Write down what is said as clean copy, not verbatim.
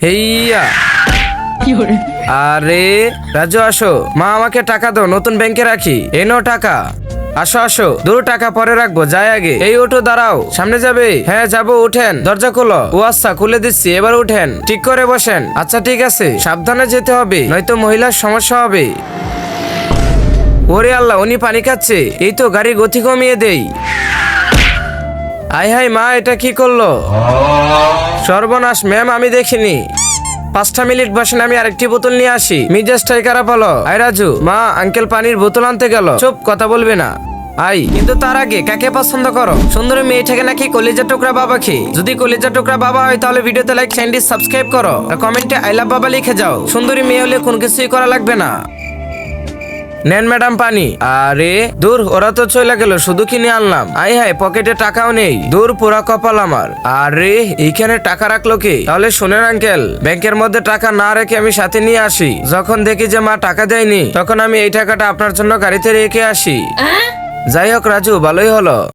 হেইয়া আরে রাজু আসো, মা আমাকে টাকা দাও, নতুন ব্যাংকে রাখি। এই নাও টাকা। আসো আসো, দূর টাকা পরে রাখবো, যাই আগে। এই ওঠো, দাঁড়াও, সামনে যাবে? হ্যাঁ যাবো, উঠেন, দরজা খোলো। ও আচ্ছা, খুলে দিচ্ছি, এবার উঠেন, ঠিক করে বসেন। আচ্ছা ঠিক আছে, সাবধানে যেতে হবে, নয়তো মহিলার সমস্যা হবে। ওরে আল্লাহ, উনি পানি খাচ্ছে। এই তো, গাড়ির গতি কমিয়ে দেই। আয় হাই মা, এটা কি করলো? সর্বনাশ ম্যাম, আমি দেখিনি। 5টা মিনিট বসেন, আমি আরেকটি বোতল নিয়ে আসি। মিজাজটাই খারাপ হলো। আয় রাজু, মা আঙ্কেল পানির বোতল আনতে গেল। চুপ, কথা বলবে না। আই, কিন্তু তার আগে কাকে পছন্দ করো? সুন্দরী মেয়েটাকে নাকি কলিজা টুকরা বাবা খে? যদি কলিজা টুকরা বাবা হয় তাহলে ভিডিওতে লাইক, চ্যানেলটি সাবস্ক্রাইব করো আর কমেন্টে আই লাভ বাবা লিখে যাও। সুন্দরী মেয়ে হলে কোন কিছুই করা লাগবে না। নেন ম্যাডাম পানি। আরে দূর, ওরা তো চলে গেল, শুধু কিনে আনলাম। আই হাই, পকেটে টাকাও নেই। দূর, পুরা কপাল আমার। আরে এইখানে টাকা রাখলো কে? তাহলে শুনেন আঙ্কেল, ব্যাংকের মধ্যে টাকা না রেখে আমি সাথে নিয়ে আসি। যখন দেখি যে মা টাকা দেয়নি, তখন আমি এই টাকাটা আপনার জন্য গাড়িতে রেখে আসি। যাই হোক রাজু, ভালোই হলো।